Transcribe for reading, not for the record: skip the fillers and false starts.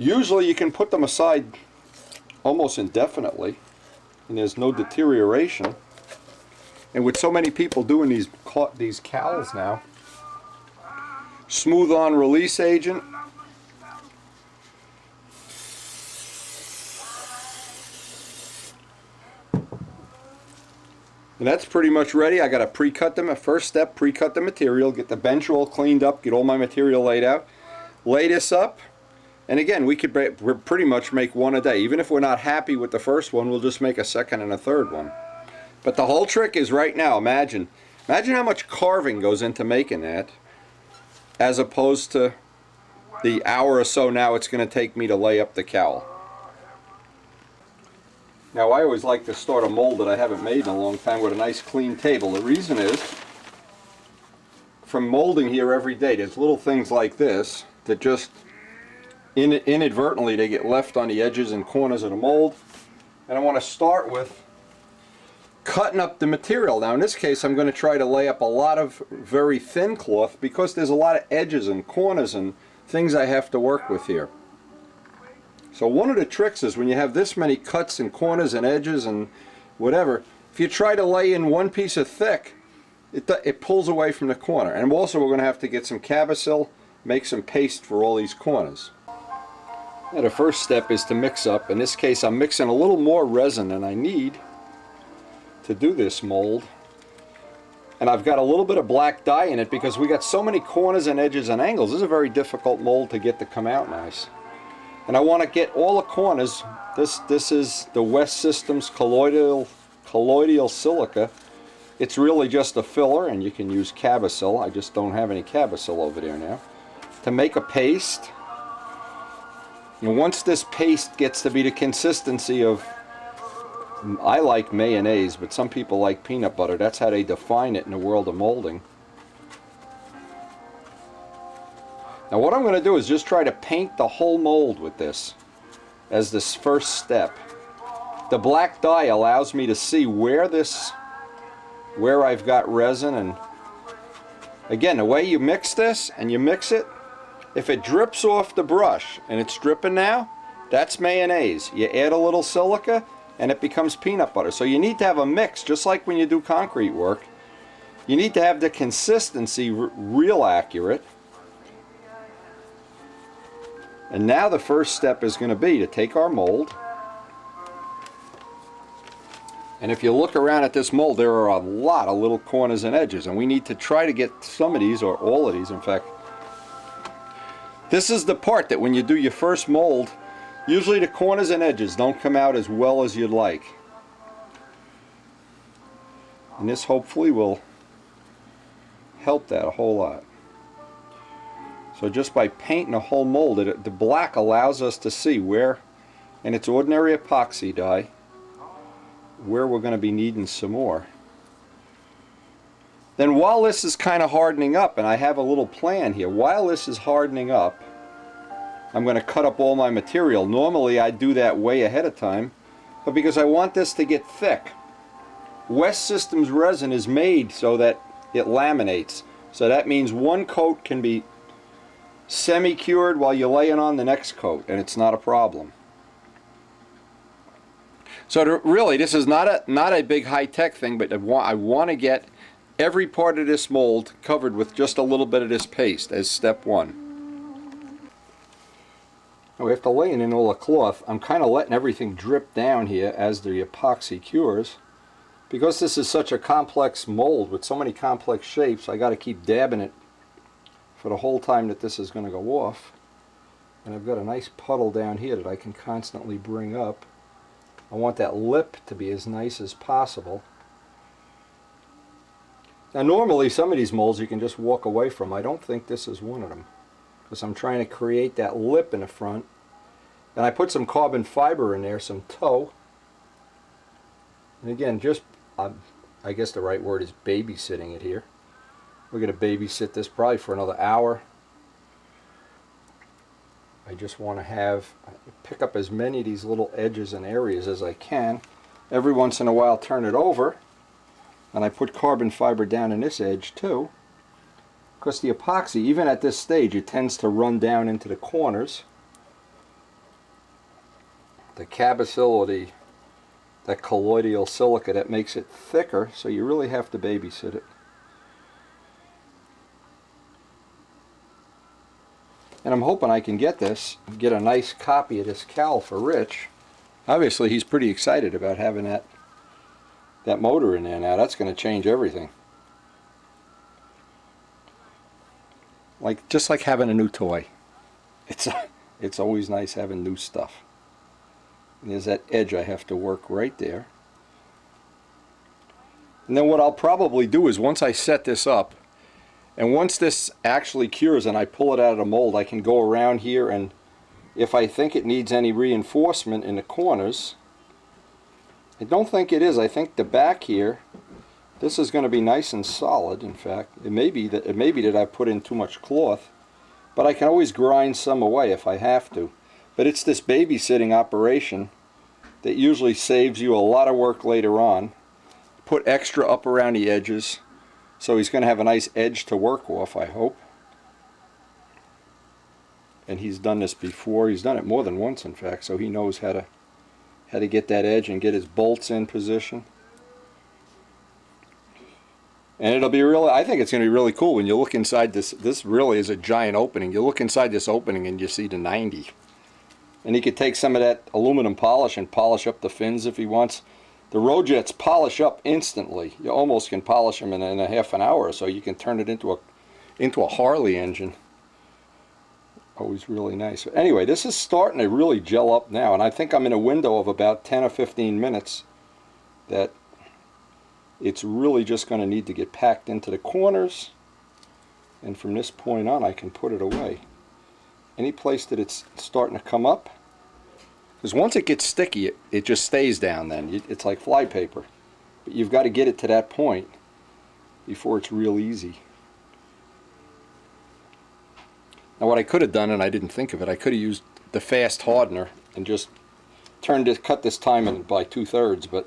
Usually you can put them aside almost indefinitely and there's no deterioration. And with so many people doing these cowls now, smooth on release agent, and that's pretty much ready. I got to pre-cut them. First step, pre-cut the material, get the bench all cleaned up, get all my material laid out, lay this up, and again, we could pretty much make one a day. Even if we're not happy with the first one, we'll just make a second and a third one. But the whole trick is right now, imagine how much carving goes into making that, as opposed to the hour or so now it's going to take me to lay up the cowl. Now I always like to start a mold that I haven't made in a long time with a nice clean table. The reason is, from molding here every day, there's little things like this that just inadvertently they get left on the edges and corners of the mold. And I want to start with cutting up the material. Now in this case I'm going to try to lay up a lot of very thin cloth because there's a lot of edges and corners and things I have to work with here. So one of the tricks is when you have this many cuts and corners and edges and whatever, if you try to lay in one piece of thick, it pulls away from the corner. And also we're going to have to get some Cabosil, make some paste for all these corners. Now the first step is to mix up. In this case I'm mixing a little more resin than I need to do this mold, and I've got a little bit of black dye in it because we got so many corners and edges and angles. This is a very difficult mold to get to come out nice, and I want to get all the corners. This is the West Systems colloidal silica. It's really just a filler, and you can use Cabosil. I just don't have any Cabosil over there now to make a paste. And once this paste gets to be the consistency of, I like mayonnaise, but some people like peanut butter. That's how they define it in the world of molding. Now what I'm going to do is just try to paint the whole mold with this as this first step. The black dye allows me to see where I've got resin, and again, the way you mix this and you mix it, if it drips off the brush and it's dripping now, that's mayonnaise. You add a little silica and it becomes peanut butter. So you need to have a mix, just like when you do concrete work. You need to have the consistency real accurate. And now the first step is going to be to take our mold, and if you look around at this mold, there are a lot of little corners and edges, and we need to try to get some of these, or all of these in fact. This is the part that when you do your first mold, usually the corners and edges don't come out as well as you'd like. And this hopefully will help that a whole lot. So just by painting a whole mold, the black allows us to see where, and it's ordinary epoxy dye, where we're going to be needing some more. Then while this is kind of hardening up, and I have a little plan here, while this is hardening up, I'm going to cut up all my material. Normally I do that way ahead of time, but because I want this to get thick. West Systems resin is made so that it laminates. So that means one coat can be semi-cured while you're laying on the next coat, and it's not a problem. So really, this is not a big high-tech thing, but I want to get every part of this mold covered with just a little bit of this paste as step one. Now after laying in all the cloth, I'm kind of letting everything drip down here as the epoxy cures. Because this is such a complex mold with so many complex shapes, I got to keep dabbing it for the whole time that this is going to go off. And I've got a nice puddle down here that I can constantly bring up. I want that lip to be as nice as possible. Now normally some of these molds you can just walk away from. I don't think this is one of them, because I'm trying to create that lip in the front. And I put some carbon fiber in there, some tow. And again, just I guess the right word is babysitting it here. We're going to babysit this probably for another hour. I just want to pick up as many of these little edges and areas as I can. Every once in a while turn it over, and I put carbon fiber down in this edge too, because the epoxy, even at this stage, it tends to run down into the corners. the cabosyl, that colloidal silica that makes it thicker, so you really have to babysit it. And I'm hoping I can get a nice copy of this cowl for Rich. Obviously he's pretty excited about having that motor in there now. That's going to change everything. Just like having a new toy. It's always nice having new stuff. And there's that edge I have to work right there. And then what I'll probably do is once I set this up, and once this actually cures and I pull it out of the mold, I can go around here, and if I think it needs any reinforcement in the corners, I don't think it is. I think the back here, this is going to be nice and solid. In fact, it may be that I put in too much cloth, but I can always grind some away if I have to. But it's this babysitting operation that usually saves you a lot of work later on. Put extra up around the edges, so he's going to have a nice edge to work off, I hope. And he's done this before. He's done it more than once, in fact, so he knows how to get that edge and get his bolts in position. And it'll be really, I think it's going to be really cool when you look inside this. This really is a giant opening. You look inside this opening and you see the 90. And he could take some of that aluminum polish and polish up the fins if he wants. The Ro Jetts polish up instantly. You almost can polish them in a half an hour or so. You can turn it into a Harley engine. Always really nice. Anyway, this is starting to really gel up now, and I think I'm in a window of about 10 or 15 minutes that it's really just going to need to get packed into the corners, and from this point on I can put it away. Any place that it's starting to come up, because once it gets sticky, it just stays down then. It's like flypaper. But you've got to get it to that point before it's real easy. Now what I could have done, and I didn't think of it, I could have used the fast hardener and just cut this time in by 2/3, but